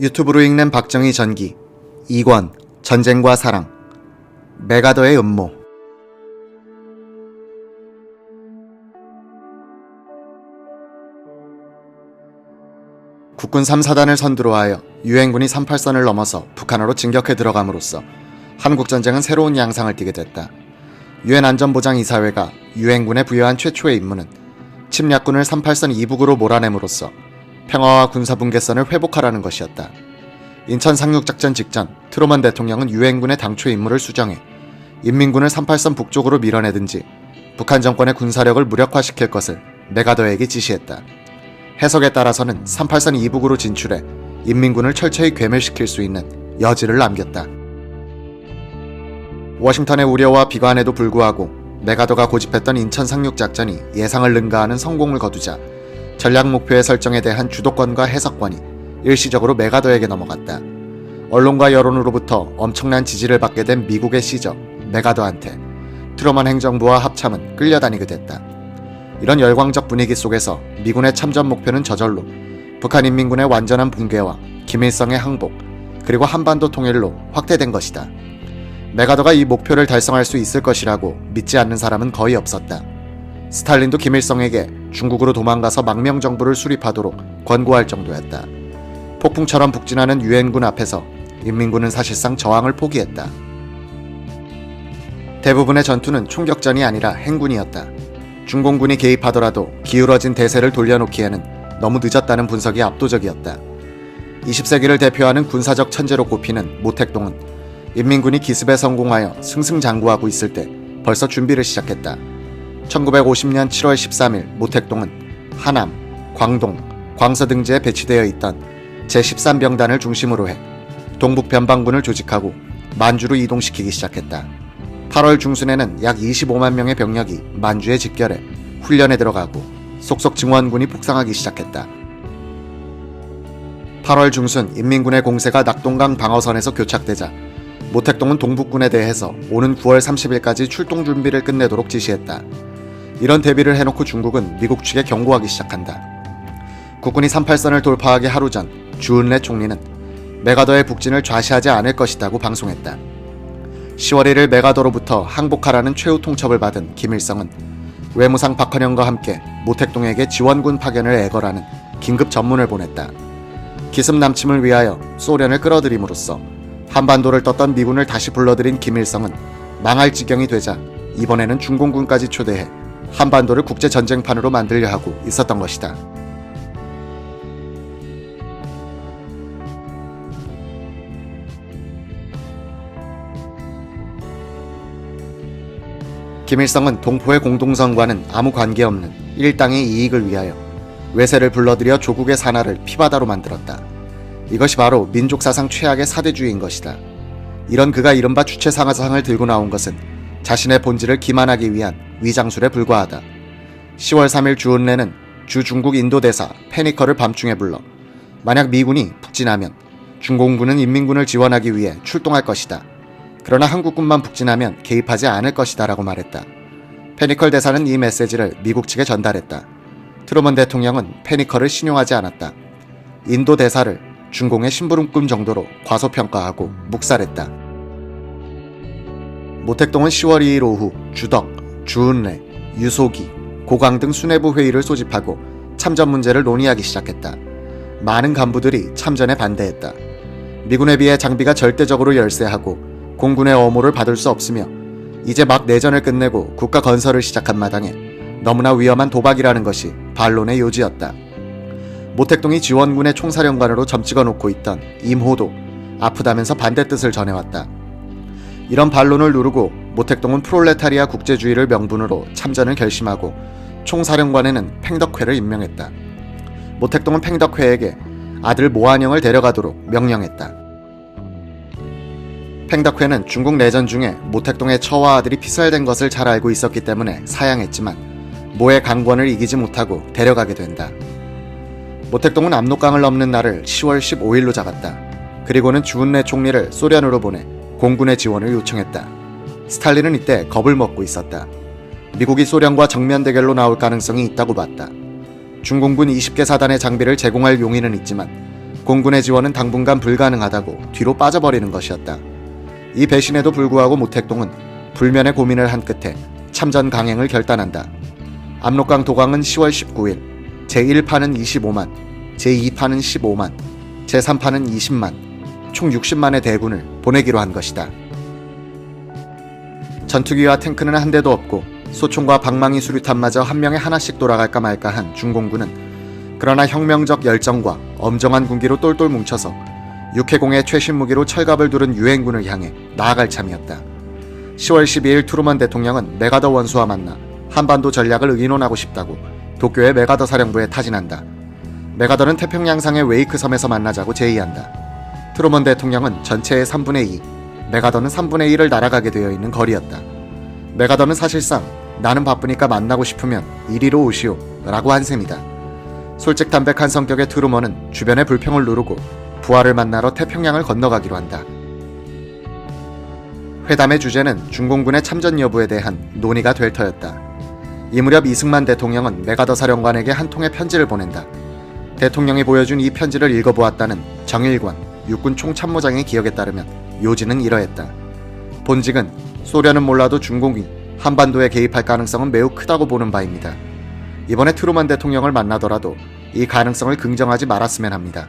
유튜브로 읽는 박정희 전기 2권 전쟁과 사랑 메가더의 음모. 국군 3사단을 선두로 하여 유엔군이 38선을 넘어서 북한으로 진격해 들어감으로써 한국전쟁은 새로운 양상을 띠게 됐다. 유엔 안전보장이사회가 유엔군에 부여한 최초의 임무는 침략군을 38선 이북으로 몰아냄으로써 평화와 군사분계선을 회복하라는 것이었다. 인천 상륙작전 직전 트루먼 대통령은 유엔군의 당초 임무를 수정해 인민군을 38선 북쪽으로 밀어내든지 북한 정권의 군사력을 무력화시킬 것을 메가더에게 지시했다. 해석에 따라서는 38선 이북으로 진출해 인민군을 철저히 괴멸시킬 수 있는 여지를 남겼다. 워싱턴의 우려와 비관에도 불구하고 메가더가 고집했던 인천 상륙작전이 예상을 능가하는 성공을 거두자 전략 목표의 설정에 대한 주도권과 해석권이 일시적으로 메가더에게 넘어갔다. 언론과 여론으로부터 엄청난 지지를 받게 된 미국의 시적 메가더한테 트루먼 행정부와 합참은 끌려다니게 됐다. 이런 열광적 분위기 속에서 미군의 참전 목표는 저절로 북한 인민군의 완전한 붕괴와 김일성의 항복, 그리고 한반도 통일로 확대된 것이다. 메가더가 이 목표를 달성할 수 있을 것이라고 믿지 않는 사람은 거의 없었다. 스탈린도 김일성에게 중국으로 도망가서 망명정부를 수립하도록 권고할 정도였다. 폭풍처럼 북진하는 유엔군 앞에서 인민군은 사실상 저항을 포기했다. 대부분의 전투는 총격전이 아니라 행군이었다. 중공군이 개입하더라도 기울어진 대세를 돌려놓기에는 너무 늦었다는 분석이 압도적이었다. 20세기를 대표하는 군사적 천재로 꼽히는 모택동은 인민군이 기습에 성공하여 승승장구하고 있을 때 벌써 준비를 시작했다. 1950년 7월 13일 모택동은 하남, 광동, 광서 등지에 배치되어 있던 제13병단을 중심으로 해 동북 변방군을 조직하고 만주로 이동시키기 시작했다. 8월 중순에는 약 25만 명의 병력이 만주에 집결해 훈련에 들어가고 속속 증원군이 북상하기 시작했다. 8월 중순 인민군의 공세가 낙동강 방어선에서 교착되자 모택동은 동북군에 대해서 오는 9월 30일까지 출동 준비를 끝내도록 지시했다. 이런 대비를 해놓고 중국은 미국 측에 경고하기 시작한다. 국군이 38선을 돌파하기 하루 전 주은래 총리는 메가더의 북진을 좌시하지 않을 것이라고 방송했다. 10월 1일 메가더로부터 항복하라는 최후 통첩을 받은 김일성은 외무상 박헌영과 함께 모택동에게 지원군 파견을 애걸하는 긴급 전문을 보냈다. 기습 남침을 위하여 소련을 끌어들임으로써 한반도를 떴던 미군을 다시 불러들인 김일성은 망할 지경이 되자 이번에는 중공군까지 초대해 한반도를 국제전쟁판으로 만들려 하고 있었던 것이다. 김일성은 동포의 공동선과는 아무 관계없는 일당의 이익을 위하여 외세를 불러들여 조국의 산하를 피바다로 만들었다. 이것이 바로 민족사상 최악의 사대주의인 것이다. 이런 그가 이른바 주체상하상을 들고 나온 것은 자신의 본질을 기만하기 위한 위장술에 불과하다. 10월 3일 주은래는 주 중국 인도대사 페니커를 밤중에 불러 만약 미군이 북진하면 중공군은 인민군을 지원하기 위해 출동할 것이다. 그러나 한국군만 북진하면 개입하지 않을 것이다 라고 말했다. 페니컬 대사는 이 메시지를 미국 측에 전달했다. 트루먼 대통령은 페니컬을 신용하지 않았다. 인도 대사를 중공의 심부름꾼 정도로 과소평가하고 묵살했다. 모택동은 10월 2일 오후 주덕, 주은래, 유소기, 고강 등 수뇌부 회의를 소집하고 참전 문제를 논의하기 시작했다. 많은 간부들이 참전에 반대했다. 미군에 비해 장비가 절대적으로 열세하고 공군의 엄호를 받을 수 없으며 이제 막 내전을 끝내고 국가 건설을 시작한 마당에 너무나 위험한 도박이라는 것이 반론의 요지였다. 모택동이 지원군의 총사령관으로 점찍어 놓고 있던 임호도 아프다면서 반대 뜻을 전해왔다. 이런 반론을 누르고 모택동은 프롤레타리아 국제주의를 명분으로 참전을 결심하고 총사령관에는 팽덕회를 임명했다. 모택동은 팽덕회에게 아들 모한영을 데려가도록 명령했다. 팽덕회는 중국 내전 중에 모택동의 처와 아들이 피살된 것을 잘 알고 있었기 때문에 사양했지만 모의 강권을 이기지 못하고 데려가게 된다. 모택동은 압록강을 넘는 날을 10월 15일로 잡았다. 그리고는 주은래 총리를 소련으로 보내 공군의 지원을 요청했다. 스탈린은 이때 겁을 먹고 있었다. 미국이 소련과 정면 대결로 나올 가능성이 있다고 봤다. 중공군 20개 사단의 장비를 제공할 용의는 있지만 공군의 지원은 당분간 불가능하다고 뒤로 빠져버리는 것이었다. 이 배신에도 불구하고 모택동은 불면의 고민을 한 끝에 참전 강행을 결단한다. 압록강 도광은 10월 19일 제1파는 25만, 제2파는 15만, 제3파는 20만, 총 60만의 대군을 보내기로 한 것이다. 전투기와 탱크는 한 대도 없고 소총과 방망이 수류탄마저 한 명에 하나씩 돌아갈까 말까 한 중공군은 그러나 혁명적 열정과 엄정한 군기로 똘똘 뭉쳐서 육해공의 최신 무기로 철갑을 두른 유엔군을 향해 나아갈 참이었다. 10월 12일 트루먼 대통령은 메가더 원수와 만나 한반도 전략을 의논하고 싶다고 도쿄의 메가더 사령부에 타진한다. 메가더는 태평양상의 웨이크 섬에서 만나자고 제의한다. 트루먼 대통령은 전체의 3분의 2, 메가더는 3분의 1을 날아가게 되어 있는 거리였다. 메가더는 사실상 나는 바쁘니까 만나고 싶으면 이리로 오시오 라고 한 셈이다. 솔직담백한 성격의 트루먼은 주변의 불평을 누르고 부하를 만나러 태평양을 건너가기로 한다. 회담의 주제는 중공군의 참전 여부에 대한 논의가 될 터였다. 이 무렵 이승만 대통령은 메가더 사령관에게 한 통의 편지를 보낸다. 대통령이 보여준 이 편지를 읽어보았다는 정일관 육군 총참모장의 기억에 따르면 요지는 이러했다. 본직은 소련은 몰라도 중공이 한반도에 개입할 가능성은 매우 크다고 보는 바입니다. 이번에 트루먼 대통령을 만나더라도 이 가능성을 긍정하지 말았으면 합니다.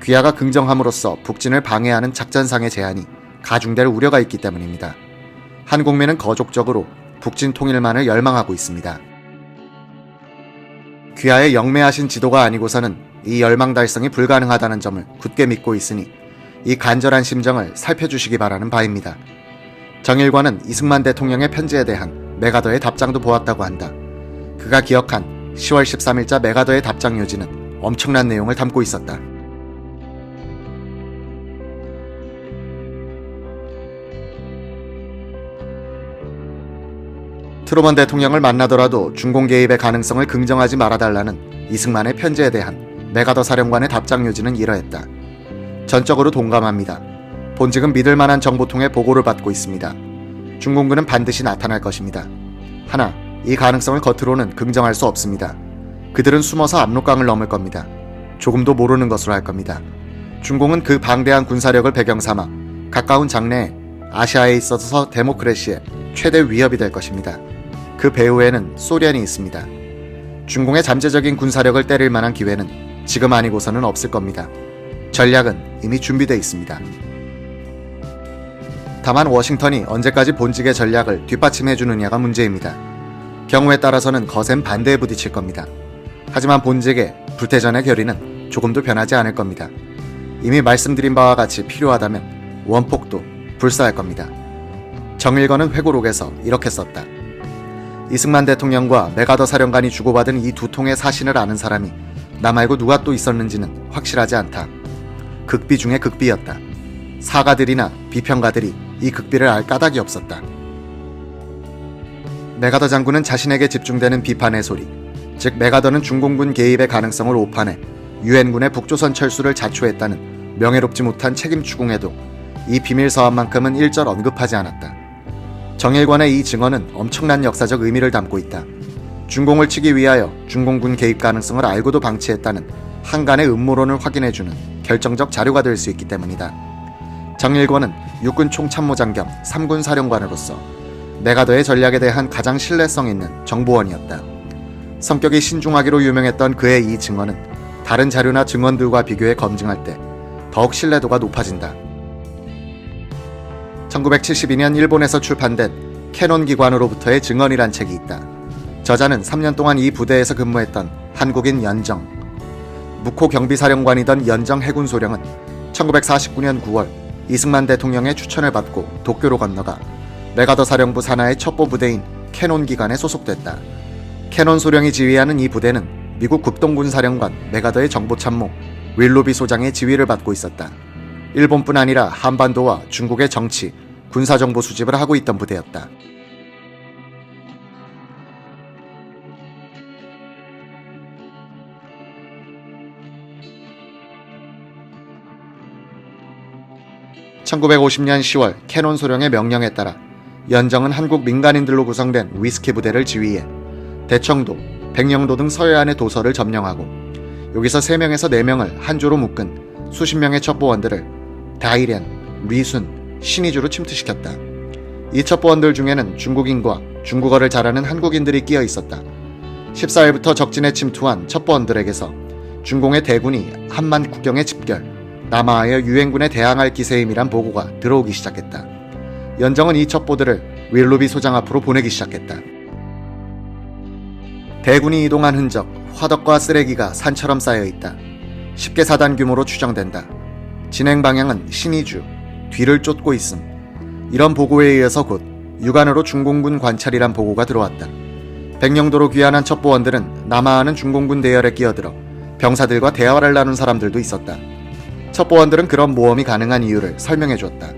귀하가 긍정함으로써 북진을 방해하는 작전상의 제한이 가중될 우려가 있기 때문입니다. 한국민은 거족적으로 북진 통일만을 열망하고 있습니다. 귀하의 영매하신 지도가 아니고서는 이 열망 달성이 불가능하다는 점을 굳게 믿고 있으니 이 간절한 심정을 살펴주시기 바라는 바입니다. 정일관은 이승만 대통령의 편지에 대한 메가더의 답장도 보았다고 한다. 그가 기억한 10월 13일자 메가더의 답장 요지는 엄청난 내용을 담고 있었다. 트루먼 대통령을 만나더라도 중공 개입의 가능성을 긍정하지 말아달라는 이승만의 편지에 대한 메가더 사령관의 답장 요지는 이러했다. 전적으로 동감합니다. 본직은 믿을 만한 정보통의 보고를 받고 있습니다. 중공군은 반드시 나타날 것입니다. 하나, 이 가능성을 겉으로는 긍정할 수 없습니다. 그들은 숨어서 압록강을 넘을 겁니다. 조금도 모르는 것으로 할 겁니다. 중공은 그 방대한 군사력을 배경 삼아 가까운 장래에 아시아에 있어서 데모크래시의 최대 위협이 될 것입니다. 그 배후에는 소련이 있습니다. 중공의 잠재적인 군사력을 때릴 만한 기회는 지금 아니고서는 없을 겁니다. 전략은 이미 준비되어 있습니다. 다만 워싱턴이 언제까지 본직의 전략을 뒷받침해주느냐가 문제입니다. 경우에 따라서는 거센 반대에 부딪힐 겁니다. 하지만 본직의 불태전의 결의는 조금도 변하지 않을 겁니다. 이미 말씀드린 바와 같이 필요하다면 원폭도 불사할 겁니다. 정일건은 회고록에서 이렇게 썼다. 이승만 대통령과 메가더 사령관이 주고받은 이 두 통의 사신을 아는 사람이 나 말고 누가 또 있었는지는 확실하지 않다. 극비 중에 극비였다. 사가들이나 비평가들이 이 극비를 알 까닭이 없었다. 메가더 장군은 자신에게 집중되는 비판의 소리, 즉 메가더는 중공군 개입의 가능성을 오판해 유엔군의 북조선 철수를 자초했다는 명예롭지 못한 책임 추궁에도 이 비밀 서한만큼은 일절 언급하지 않았다. 정일관의 이 증언은 엄청난 역사적 의미를 담고 있다. 중공을 치기 위하여 중공군 개입 가능성을 알고도 방치했다는 한간의 음모론을 확인해주는 결정적 자료가 될 수 있기 때문이다. 정일관은 육군 총참모장 겸 3군 사령관으로서 메가더의 전략에 대한 가장 신뢰성 있는 정보원이었다. 성격이 신중하기로 유명했던 그의 이 증언은 다른 자료나 증언들과 비교해 검증할 때 더욱 신뢰도가 높아진다. 1972년 일본에서 출판된 캐논 기관으로부터의 증언이란 책이 있다. 저자는 3년 동안 이 부대에서 근무했던 한국인 연정, 묵호 경비사령관이던 연정 해군소령은 1949년 9월 이승만 대통령의 추천을 받고 도쿄로 건너가 메가더 사령부 산하의 첩보 부대인 캐논 기관에 소속됐다. 캐논 소령이 지휘하는 이 부대는 미국 국동군 사령관 메가더의 정보참모 윌로비 소장의 지휘를 받고 있었다. 일본뿐 아니라 한반도와 중국의 정치, 군사정보 수집을 하고 있던 부대였다. (1950년 10월) 캐논 소령의 명령에 따라 연정은 한국 민간인들로 구성된 위스키 부대를 지휘해 대청도, 백령도 등 서해안의 도서를 점령하고 여기서 3명에서 4명을 한 조로 묶은 수십 명의 첩보원들을 다이련, 리순, 신의주로 침투시켰다. 이 첩보원들 중에는 중국인과 중국어를 잘하는 한국인들이 끼어 있었다. 14일부터 적진에 침투한 첩보원들에게서 중공의 대군이 한만 국경에 집결, 남하하여 유엔군에 대항할 기세임이란 보고가 들어오기 시작했다. 연정은 이 첩보들을 윌루비 소장 앞으로 보내기 시작했다. 대군이 이동한 흔적, 화덕과 쓰레기가 산처럼 쌓여있다. 10개 사단 규모로 추정된다. 진행 방향은 신의주, 뒤를 쫓고 있음. 이런 보고에 의해서 곧 육안으로 중공군 관찰이란 보고가 들어왔다. 백령도로 귀환한 첩보원들은 남하하는 중공군 대열에 끼어들어 병사들과 대화를 나눈 사람들도 있었다. 첩보원들은 그런 모험이 가능한 이유를 설명해 주었다.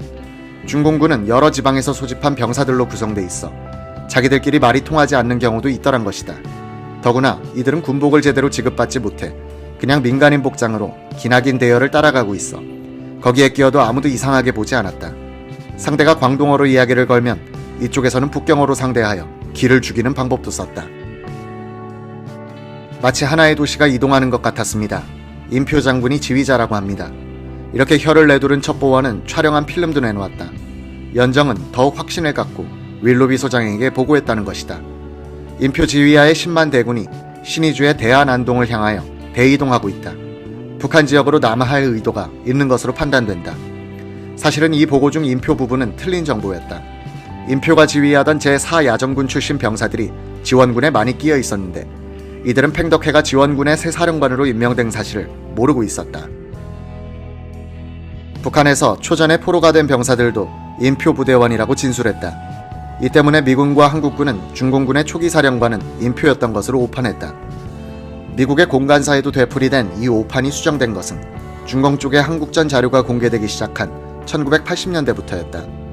중공군은 여러 지방에서 소집한 병사들로 구성돼 있어 자기들끼리 말이 통하지 않는 경우도 있더란 것이다. 더구나 이들은 군복을 제대로 지급받지 못해 그냥 민간인 복장으로 기나긴 대열을 따라가고 있어 거기에 끼어도 아무도 이상하게 보지 않았다. 상대가 광동어로 이야기를 걸면 이쪽에서는 북경어로 상대하여 기를 죽이는 방법도 썼다. 마치 하나의 도시가 이동하는 것 같았습니다. 임표 장군이 지휘자라고 합니다. 이렇게 혀를 내두른 첩보원은 촬영한 필름도 내놓았다. 연정은 더욱 확신을 갖고 윌로비 소장에게 보고했다는 것이다. 임표 지휘하의 10만 대군이 신의주의 대한안동을 향하여 대이동하고 있다. 북한 지역으로 남하할 의도가 있는 것으로 판단된다. 사실은 이 보고 중 임표 부분은 틀린 정보였다. 임표가 지휘하던 제4야전군 출신 병사들이 지원군에 많이 끼어 있었는데 이들은 팽덕회가 지원군의 새 사령관으로 임명된 사실을 모르고 있었다. 북한에서 초전에 포로가 된 병사들도 임표 부대원이라고 진술했다. 이 때문에 미군과 한국군은 중공군의 초기 사령관은 임표였던 것으로 오판했다. 미국의 공간사에도 되풀이된 이 오판이 수정된 것은 중공 쪽의 한국전 자료가 공개되기 시작한 1980년대부터였다.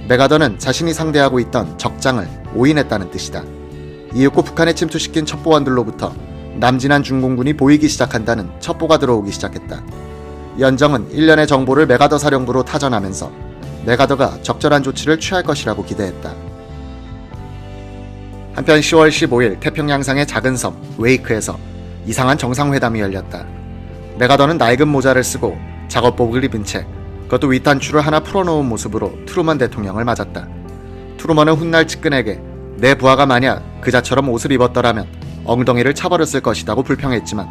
메가더는 자신이 상대하고 있던 적장을 오인했다는 뜻이다. 이윽고 북한에 침투시킨 첩보원들로부터 남진한 중공군이 보이기 시작한다는 첩보가 들어오기 시작했다. 연정은 일련의 정보를 메가더 사령부로 타전하면서 메가더가 적절한 조치를 취할 것이라고 기대했다. 한편 10월 15일 태평양상의 작은 섬 웨이크에서 이상한 정상회담이 열렸다. 메가더는 낡은 모자를 쓰고 작업복을 입은 채 그것도 윗단추를 하나 풀어놓은 모습으로 트루먼 대통령을 맞았다. 트루먼은 훗날 측근에게 내 부하가 만약 그자처럼 옷을 입었더라면 엉덩이를 차버렸을 것이라고 불평했지만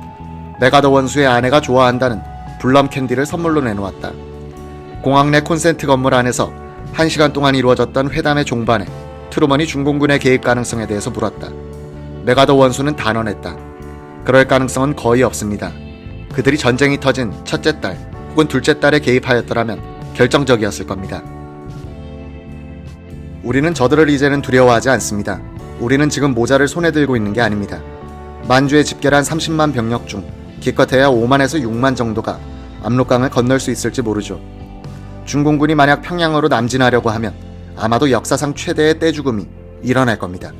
메가더 원수의 아내가 좋아한다는 블럼 캔디를 선물로 내놓았다. 공항 내 콘센트 건물 안에서 1시간 동안 이루어졌던 회담의 종반에 트루먼이 중공군의 개입 가능성에 대해서 물었다. 메가더 원수는 단언했다. 그럴 가능성은 거의 없습니다. 그들이 전쟁이 터진 첫째 딸 혹은 둘째 딸에 개입하였더라면 결정적이었을 겁니다. 우리는 저들을 이제는 두려워하지 않습니다. 우리는 지금 모자를 손에 들고 있는 게 아닙니다. 만주에 집결한 30만 병력 중 기껏해야 5만에서 6만 정도가 압록강을 건널 수 있을지 모르죠. 중공군이 만약 평양으로 남진하려고 하면 아마도 역사상 최대의 떼죽음이 일어날 겁니다.